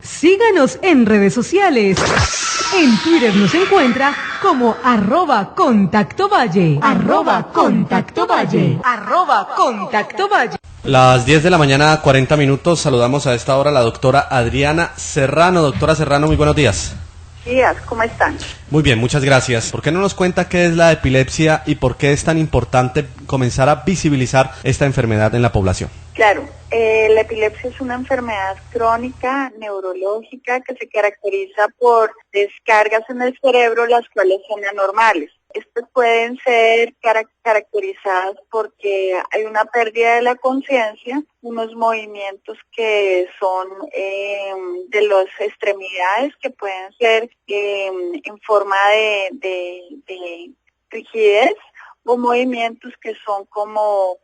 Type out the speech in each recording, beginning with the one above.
Síganos en redes sociales. En Twitter nos encuentra como @contactovalle. @contactovalle. @contactovalle. Las 10 de la mañana, 40 minutos. Saludamos a esta hora a la doctora Adriana Serrano. Doctora Serrano, muy buenos días. Días, ¿cómo están? Muy bien, muchas gracias. ¿Por qué no nos cuenta qué es la epilepsia y por qué es tan importante comenzar a visibilizar esta enfermedad en la población? Claro, la epilepsia es una enfermedad crónica, neurológica, que se caracteriza por descargas en el cerebro, las cuales son anormales. Estas pueden ser caracterizadas porque hay una pérdida de la conciencia, unos movimientos que son de las extremidades, que pueden ser en forma de rigidez, o movimientos que son como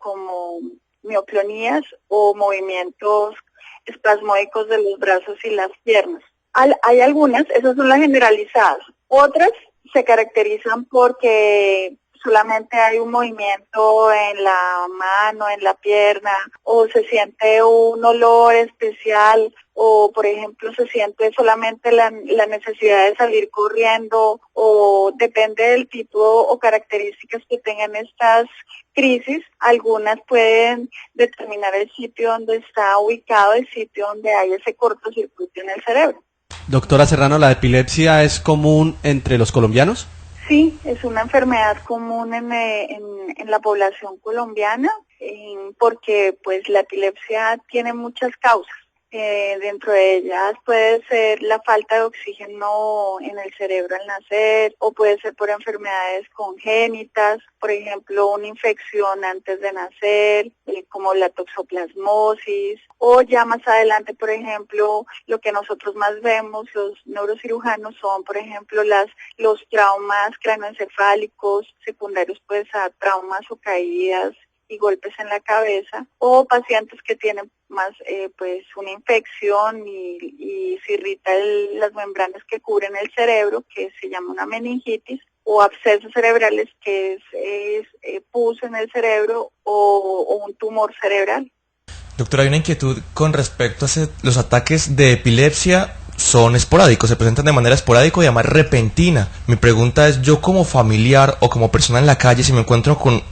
mioclonías o movimientos espasmódicos de los brazos y las piernas. Hay algunas, esas son las generalizadas. Otras se caracterizan porque solamente hay un movimiento en la mano, en la pierna, o se siente un olor especial, o por ejemplo se siente solamente la necesidad de salir corriendo, o depende del tipo o características que tengan estas crisis. Algunas pueden determinar el sitio donde está ubicado, el sitio donde hay ese cortocircuito en el cerebro. Doctora Serrano, ¿la epilepsia es común entre los colombianos? Sí, es una enfermedad común en la población colombiana, porque pues la epilepsia tiene muchas causas. Dentro de ellas puede ser la falta de oxígeno en el cerebro al nacer, o puede ser por enfermedades congénitas, por ejemplo una infección antes de nacer, como la toxoplasmosis, o ya más adelante, por ejemplo, lo que nosotros más vemos, los neurocirujanos, son por ejemplo los traumas craneoencefálicos secundarios pues a traumas o caídas y golpes en la cabeza, o pacientes que tienen más pues una infección y se irrita las membranas que cubren el cerebro, que se llama una meningitis, o abscesos cerebrales, que es pus en el cerebro, o un tumor cerebral. Doctora, hay una inquietud con respecto a los ataques de epilepsia. Son esporádicos, se presentan de manera esporádica y además repentina. Mi pregunta es, yo como familiar o como persona en la calle, si me encuentro con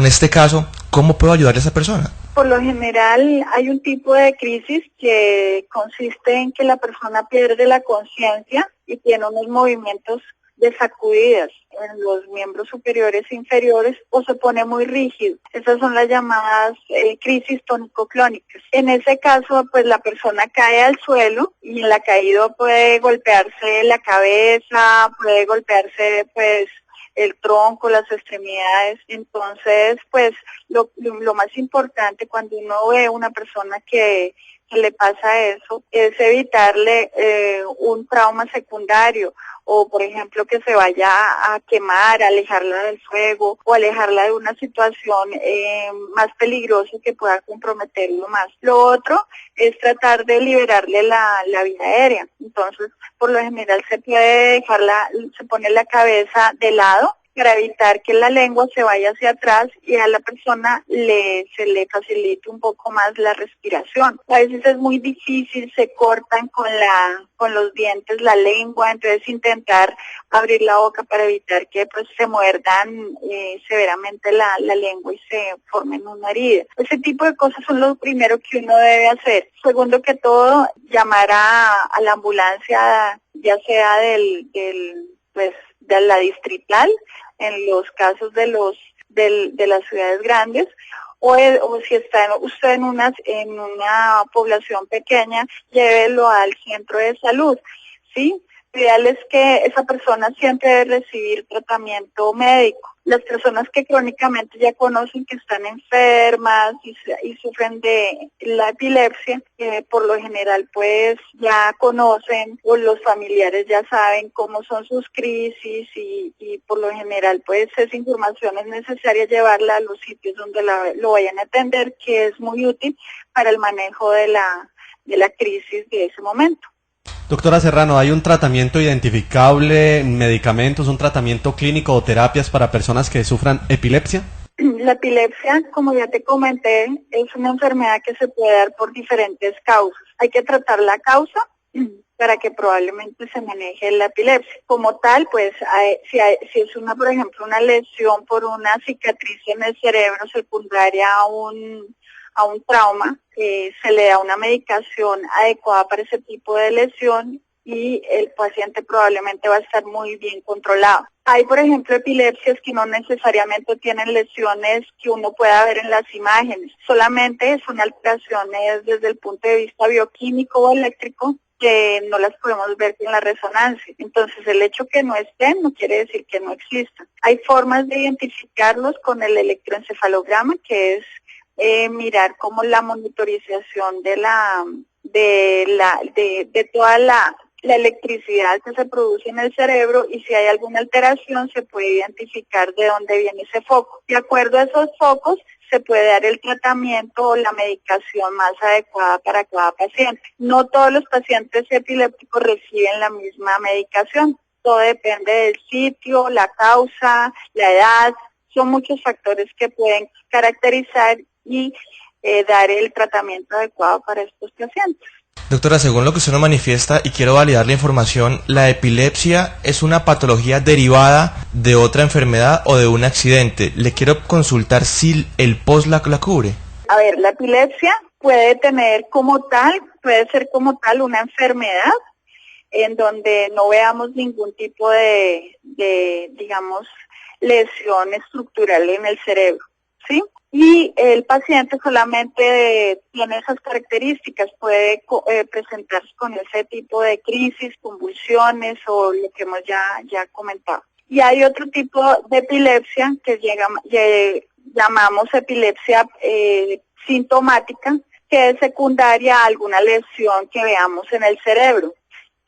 este caso, ¿cómo puedo ayudar a esa persona? Por lo general hay un tipo de crisis que consiste en que la persona pierde la conciencia y tiene unos movimientos de sacudidas en los miembros superiores e inferiores, o se pone muy rígido. Esas son las llamadas crisis tónico-clónicas. En ese caso, pues la persona cae al suelo y en la caída puede golpearse la cabeza, puede golpearse pues el tronco, las extremidades. Entonces, pues lo más importante cuando uno ve a una persona que le pasa eso es evitarle un trauma secundario, o por ejemplo que se vaya a quemar, alejarla del fuego o alejarla de una situación más peligrosa que pueda comprometerlo más. Lo otro es tratar de liberarle la vía aérea. Entonces, por lo general se pone la cabeza de lado para evitar que la lengua se vaya hacia atrás y a la persona se le facilite un poco más la respiración. A veces es muy difícil, se cortan con los dientes la lengua, entonces intentar abrir la boca para evitar que pues se muerdan severamente la lengua y se formen una herida. Ese tipo de cosas son lo primero que uno debe hacer. Segundo que todo, llamar a la ambulancia, ya sea de la distrital, en los casos de las ciudades grandes, o si está usted en una población pequeña, llévelo al centro de salud, ¿sí? Lo ideal es que esa persona siempre debe recibir tratamiento médico. Las personas que crónicamente ya conocen que están enfermas y sufren de la epilepsia, por lo general pues ya conocen, o los familiares ya saben cómo son sus crisis, y por lo general pues esa información es necesaria llevarla a los sitios donde lo vayan a atender, que es muy útil para el manejo de la crisis de ese momento. Doctora Serrano, ¿hay un tratamiento identificable, medicamentos, un tratamiento clínico o terapias para personas que sufran epilepsia? La epilepsia, como ya te comenté, es una enfermedad que se puede dar por diferentes causas. Hay que tratar la causa, para que probablemente se maneje la epilepsia. Como tal, pues si es por ejemplo, una lesión por una cicatriz en el cerebro secundaria a un trauma, se le da una medicación adecuada para ese tipo de lesión y el paciente probablemente va a estar muy bien controlado. Hay, por ejemplo, epilepsias que no necesariamente tienen lesiones que uno pueda ver en las imágenes, solamente son alteraciones desde el punto de vista bioquímico o eléctrico que no las podemos ver en la resonancia. Entonces, el hecho que no estén no quiere decir que no existan. Hay formas de identificarlos con el electroencefalograma, que es mirar cómo la monitorización de toda la electricidad que se produce en el cerebro, y si hay alguna alteración se puede identificar de dónde viene ese foco. De acuerdo a esos focos se puede dar el tratamiento o la medicación más adecuada para cada paciente. No todos los pacientes epilépticos reciben la misma medicación. Todo depende del sitio, la causa, la edad. Son muchos factores que pueden caracterizar y dar el tratamiento adecuado para estos pacientes. Doctora, según lo que usted nos manifiesta, y quiero validar la información, ¿la epilepsia es una patología derivada de otra enfermedad o de un accidente? Le quiero consultar si el POS la cubre. A ver, la epilepsia puede ser como tal una enfermedad en donde no veamos ningún tipo de digamos, lesión estructural en el cerebro, ¿sí? Y el paciente solamente tiene esas características, puede presentarse con ese tipo de crisis, convulsiones o lo que hemos ya comentado. Y hay otro tipo de epilepsia que llamamos epilepsia sintomática, que es secundaria a alguna lesión que veamos en el cerebro.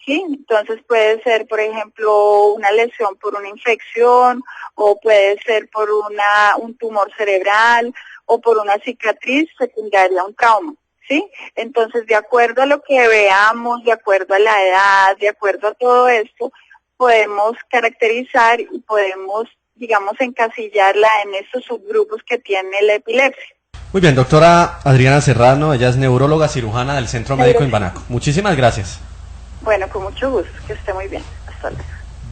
Sí, entonces puede ser, por ejemplo, una lesión por una infección, o puede ser por un tumor cerebral, o por una cicatriz secundaria a un trauma, ¿sí? Entonces, de acuerdo a lo que veamos, de acuerdo a la edad, de acuerdo a todo esto, podemos caracterizar y podemos, digamos, encasillarla en estos subgrupos que tiene la epilepsia. Muy bien, doctora Adriana Serrano, ella es neuróloga cirujana del Centro Médico Imbanaco. Muchísimas gracias. Bueno, con mucho gusto, que esté muy bien. Hasta luego.